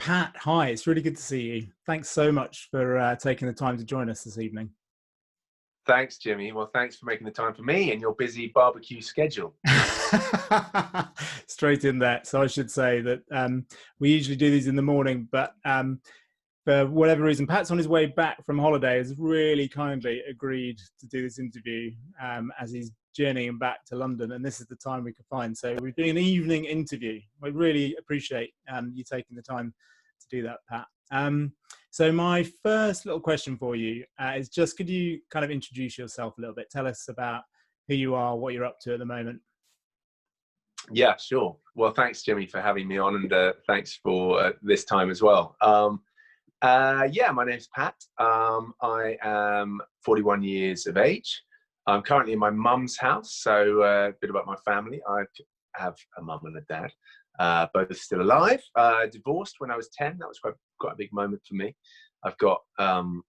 Pat, hi, it's really good to see you. Thanks so much for taking the time to join us this evening. Thanks, Jimmy. Well, thanks for making the time for me and your busy barbecue schedule. Straight in there. So I should say that we usually do these in the morning, but for whatever reason, Pat's on his way back from holiday has really kindly agreed to do this interview as he's journeying back to London, and this is the time we could find. So we're doing an evening interview. I really appreciate you taking the time to do that, Pat. So my first little question for you is just, could you kind of introduce yourself a little bit? Tell us about who you are, what you're up to at the moment. Yeah, sure. Well, thanks, Jimmy, for having me on, and thanks for this time as well. Yeah, my name's Pat. I am 41 years of age. I'm currently in my mum's house, so a bit about my family. I have a mum and a dad, both still alive. Divorced when I was 10. That was quite a big moment for me. I've got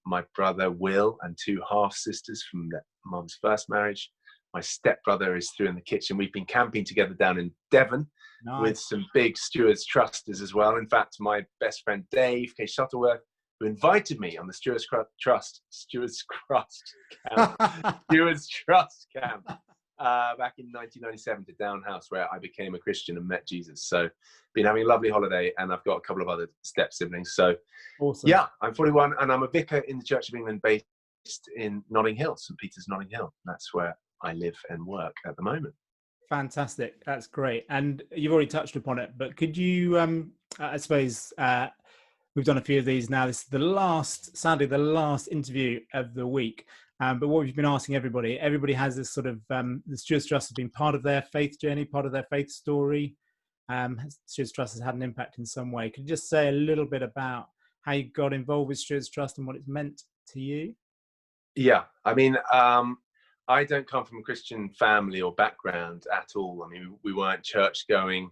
my brother Will and two half sisters from mum's first marriage. My stepbrother is through in the kitchen. We've been camping together down in Devon. Nice. With some big Stewards Trusters as well. In fact, my best friend Dave K. Shuttleworth, who invited me on the Stewards Trust camp back in 1997 to Down House, where I became a Christian and met Jesus. So been having a lovely holiday, and I've got a couple of other step siblings. So awesome. Yeah, I'm 41 and I'm a vicar in the Church of England based in Notting Hill, St. Peter's, Notting Hill. That's where I live and work at the moment. Fantastic. That's great. And you've already touched upon it, but could you, I suppose, we've done a few of these now. This is sadly, the last interview of the week. But what we've been asking everybody has this sort of, the Stewards Trust has been part of their faith journey, part of their faith story. Stewards Trust has had an impact in some way. Could you just say a little bit about how you got involved with Stewards Trust and what it's meant to you? Yeah, I mean, I don't come from a Christian family or background at all. I mean, we weren't church going.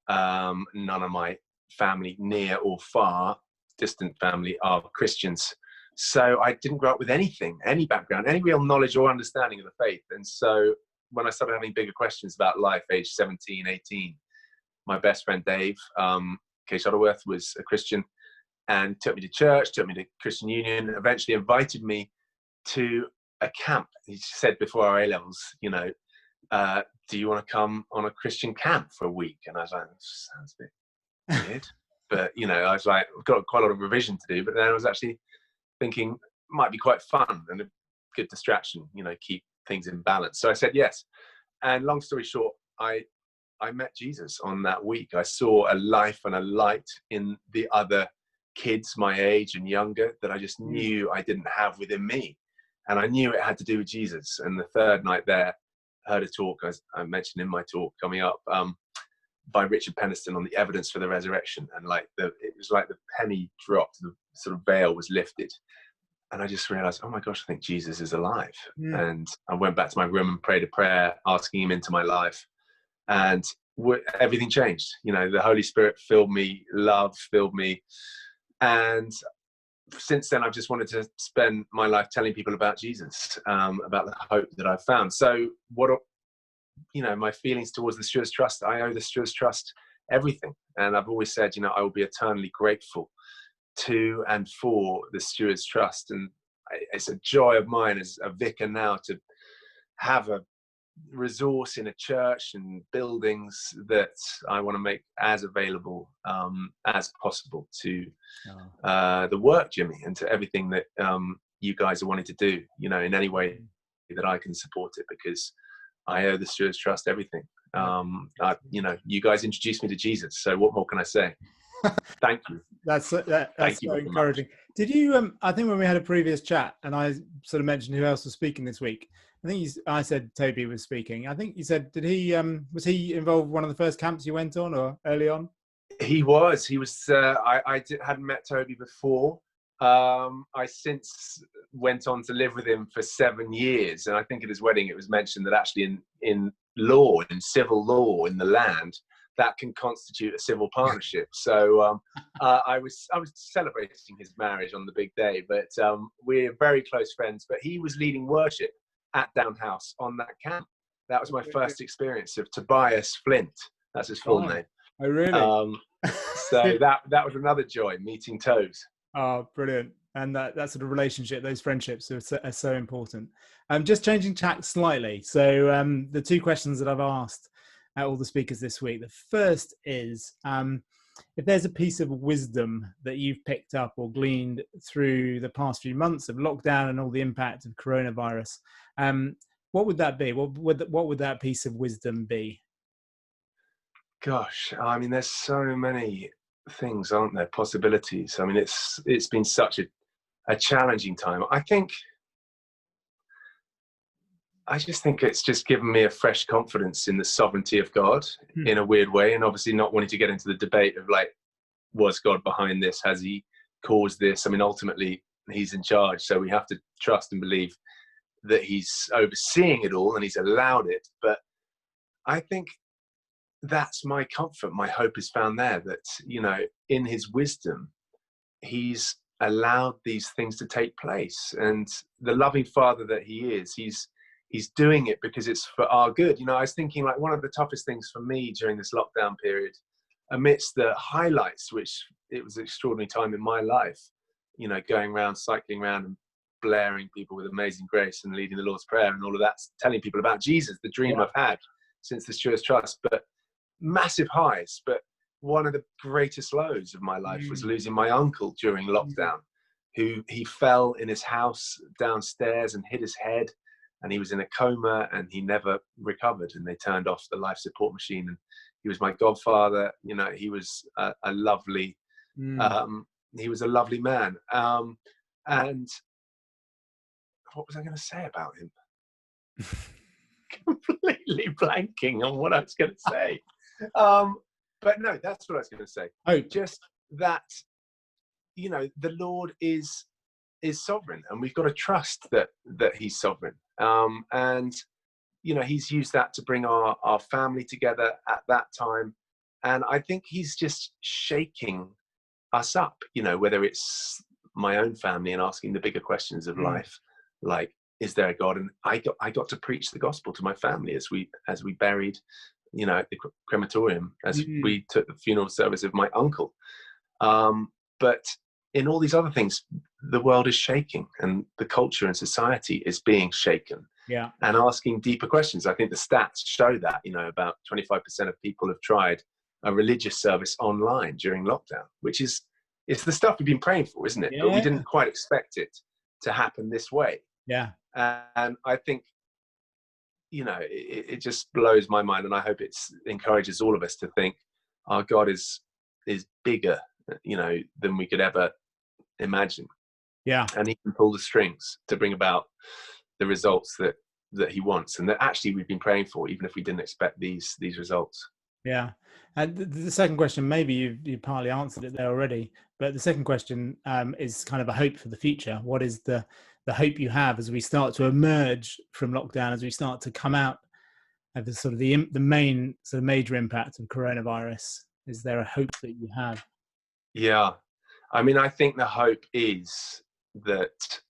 None of my family, near or far, distant family, are Christians. So I didn't grow up with anything, any background, any real knowledge or understanding of the faith. And so when I started having bigger questions about life, age 17, 18, my best friend Dave K. Shuttleworth was a Christian and took me to church, took me to Christian Union, eventually invited me to a camp. He said before our A-levels, you know, do you want to come on a Christian camp for a week? And I was like, sounds a bit weird. But, you know, I was like, I've got quite a lot of revision to do. But then I was actually thinking it might be quite fun and a good distraction, you know, keep things in balance. So I said yes. And long story short, I met Jesus on that week. I saw a life and a light in the other kids my age and younger that I just knew I didn't have within me. And I knew it had to do with Jesus. And the third night there, I heard a talk, as I mentioned in my talk coming up, by Richard Penniston on the evidence for the resurrection. And it was like the penny dropped, the sort of veil was lifted. And I just realized, oh my gosh, I think Jesus is alive. And I went back to my room and prayed a prayer, asking him into my life. And everything changed. You know, the Holy Spirit filled me, love filled me. And since then, I've just wanted to spend my life telling people about Jesus, about the hope that I've found. So my feelings towards the Stewards Trust, I owe the Stewards Trust everything. And I've always said, you know, I will be eternally grateful to and for the Stewards Trust. And it's a joy of mine as a vicar now to have a resource in a church and buildings that I want to make as available as possible to the work, Jimmy, and to everything that you guys are wanting to do, you know, in any way that I can support it, because I owe the Stewards Trust everything. You guys introduced me to Jesus, so what more can I say? Thank you. That's so encouraging. Did you? I think when we had a previous chat, and I sort of mentioned who else was speaking this week. I said Toby was speaking. I think you said, did he? Was he involved in one of the first camps you went on, or early on? He was. I hadn't met Toby before. I since went on to live with him for 7 years, and I think at his wedding it was mentioned that actually in law, in civil law in the land, that can constitute a civil partnership. So I was celebrating his marriage on the big day, but we're very close friends. But he was leading worship at Down House on that camp. That was my first experience of Tobias Flint. That's his full name. Oh, really? So that was another joy, meeting toes. Oh, brilliant. And that sort of relationship, those friendships are so important. Just changing tack slightly. So the two questions that I've asked all the speakers this week. The first is, if there's a piece of wisdom that you've picked up or gleaned through the past few months of lockdown and all the impact of coronavirus, what would that be? What would that piece of wisdom be? Gosh, I mean, there's so many things, aren't there? Possibilities. I mean, it's been such a challenging time. I just think it's just given me a fresh confidence in the sovereignty of God in a weird way. And obviously not wanting to get into the debate of like, was God behind this? Has he caused this? I mean, ultimately he's in charge. So we have to trust and believe that he's overseeing it all and he's allowed it. But I think that's my comfort. My hope is found there, that, you know, in his wisdom, he's allowed these things to take place. And the loving father that he is, he's doing it because it's for our good. You know, I was thinking, like, one of the toughest things for me during this lockdown period, amidst the highlights, which it was an extraordinary time in my life, you know, going around, cycling around and blaring people with Amazing Grace and leading the Lord's Prayer and all of that, telling people about Jesus, the dream I've had since the Stewards Trust. But massive highs. But one of the greatest lows of my life was losing my uncle during lockdown, who he fell in his house downstairs and hit his head, and he was in a coma and he never recovered, and they turned off the life support machine. And he was my godfather. You know, he was a lovely he was a lovely man. And what was I going to say about him? Completely blanking on what I was going to say. But no, that's what I was going to say. Oh, just that, you know, the Lord is sovereign, and we've got to trust that he's sovereign. And, you know, he's used that to bring our family together at that time. And I think he's just shaking us up, you know, whether it's my own family and asking the bigger questions of life, like, is there a God? And I got to preach the gospel to my family as we buried, you know, at the crematorium, as we took the funeral service of my uncle. But in all these other things, the world is shaking, and the culture and society is being shaken. Yeah. And asking deeper questions. I think the stats show that, you know, about 25% of people have tried a religious service online during lockdown, which is, it's the stuff we've been praying for, isn't it? Yeah. But we didn't quite expect it to happen this way. Yeah. And I think, you know, it just blows my mind, and I hope it encourages all of us to think our God is bigger, you know, than we could ever imagine. Yeah. And he can pull the strings to bring about the results that he wants, and that actually we've been praying for, even if we didn't expect these results. Yeah. And the second question, maybe you partly answered it there already, but the second question is kind of a hope for the future. What is the hope you have as we start to emerge from lockdown, as we start to come out of the sort of the main sort of major impact of coronavirus? Is there a hope that you have? Yeah. I mean, I think the hope is that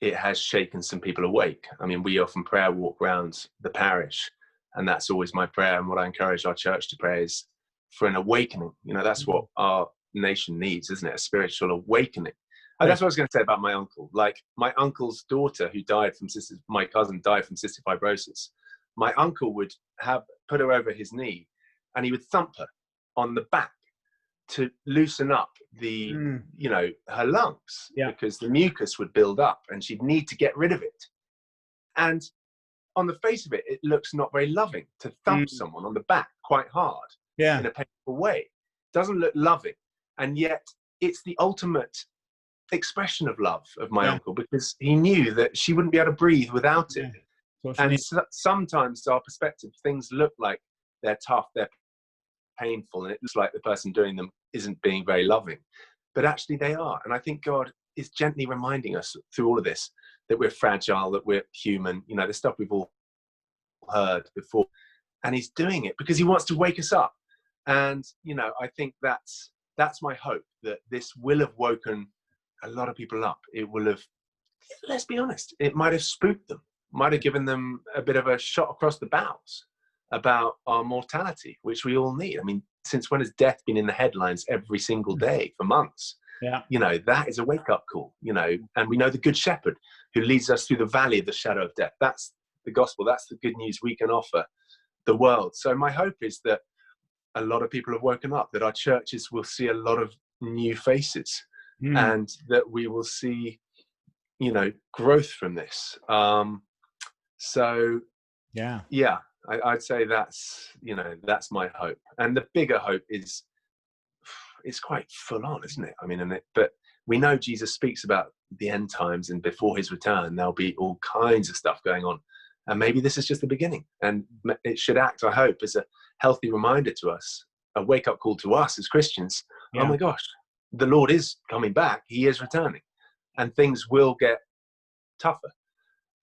it has shaken some people awake. I mean, we often prayer walk around the parish, and that's always my prayer. And what I encourage our church to pray is for an awakening. You know, that's what our nation needs, isn't it? A spiritual awakening. And that's what I was going to say about my uncle. Like, my uncle's daughter, who died from my cousin died from cystic fibrosis. My uncle would have put her over his knee, and he would thump her on the back to loosen up the, you know, her lungs, because the mucus would build up and she'd need to get rid of it. And on the face of it, it looks not very loving to thump someone on the back quite hard in a painful way. Doesn't look loving. And yet it's the ultimate expression of love of my uncle, because he knew that she wouldn't be able to breathe without it. And sometimes our perspective, things look like they're tough, they're painful, and it looks like the person doing them isn't being very loving, but actually they are. And I think God is gently reminding us through all of this that we're fragile, that we're human, you know, the stuff we've all heard before. And he's doing it because he wants to wake us up. And, you know, I think that's my hope, that this will have woken a lot of people up. It will have, let's be honest, it might have spooked them, might have given them a bit of a shot across the bows about our mortality, which we all need. I mean, since when has death been in the headlines every single day for months? Yeah. You know, that is a wake-up call, you know, and we know the good shepherd who leads us through the valley of the shadow of death. That's the gospel. That's the good news we can offer the world. So my hope is that a lot of people have woken up, that our churches will see a lot of new faces, and that we will see, you know, growth from this. So yeah, I'd say that's, you know, that's my hope. And the bigger hope is, it's quite full on, isn't it? I mean, but we know Jesus speaks about the end times, and before his return, there'll be all kinds of stuff going on. And maybe this is just the beginning, and it should act, I hope, as a healthy reminder to us, a wake-up call to us as Christians. Oh my gosh, the Lord is coming back. He is returning, and things will get tougher.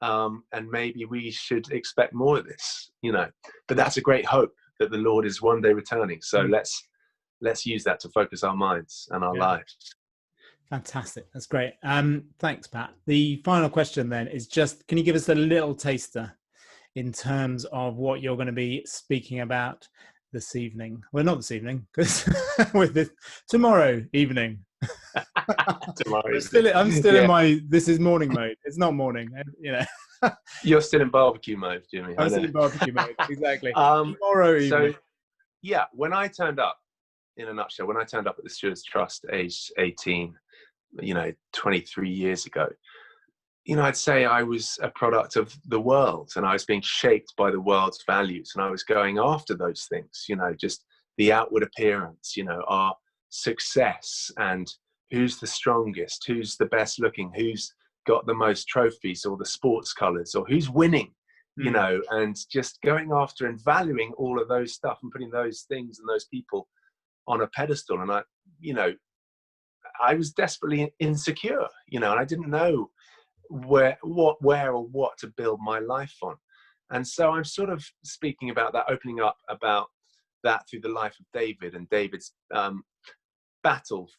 And maybe we should expect more of this, you know. But that's a great hope, that the Lord is one day returning. So let's use that to focus our minds and our lives. Fantastic. That's great. Thanks, Pat. The final question then is just, can you give us a little taster in terms of what you're going to be speaking about this evening? Well, not this evening, because with this tomorrow evening. I'm still in my this is morning mode. It's not morning, you know. You're still in barbecue mode, Jimmy. I'm still in barbecue mode, exactly. Tomorrow evening. So yeah, when I turned up, in a nutshell, when I turned up at the Stewards Trust aged 18, you know, 23 years ago, you know, I'd say I was a product of the world, and I was being shaped by the world's values, and I was going after those things, you know, just the outward appearance, you know, our success, and who's the strongest, who's the best looking, who's got the most trophies, or the sports colors, or who's winning, you know, and just going after and valuing all of those stuff and putting those things and those people on a pedestal. And I, you know, I was desperately insecure, you know, and I didn't know where or what to build my life on. And so I'm sort of speaking about that, opening up about that through the life of David and David's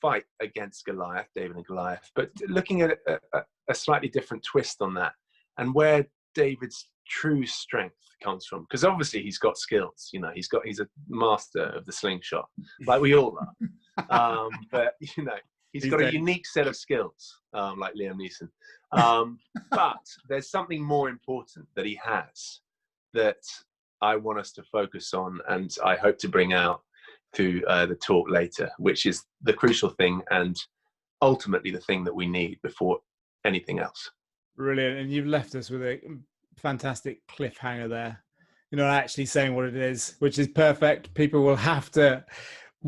fight against Goliath, David and Goliath, but looking at a slightly different twist on that, and where David's true strength comes from. Because obviously he's got skills, you know, he's a master of the slingshot, like we all are. But you know, he's got a unique set of skills, like Liam Neeson. But there's something more important that he has that I want us to focus on, and I hope to bring out through the talk later, which is the crucial thing and ultimately the thing that we need before anything else. Brilliant. And you've left us with a fantastic cliffhanger there. You're not actually saying what it is, which is perfect. People will have to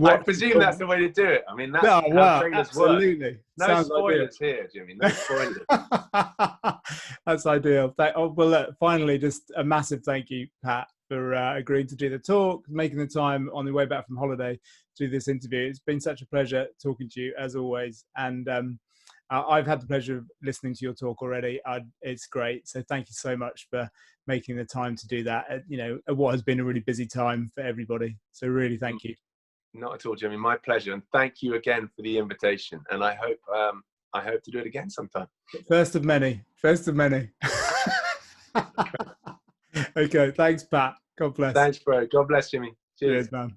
I presume that's the way to do it. I mean, that's how trailers absolutely work. No spoilers here, Jimmy. No spoilers. That's ideal. Well, look, finally, just a massive thank you, Pat, for agreeing to do the talk, making the time on the way back from holiday to do this interview. It's been such a pleasure talking to you, as always. And I've had the pleasure of listening to your talk already. It's great. So thank you so much for making the time to do that, you know, at what has been a really busy time for everybody. So really, thank you. Not at all, Jimmy. My pleasure. And thank you again for the invitation. And I hope to do it again sometime. First of many. Okay. Thanks, Pat. God bless. Thanks, bro. God bless, Jimmy. Cheers, man.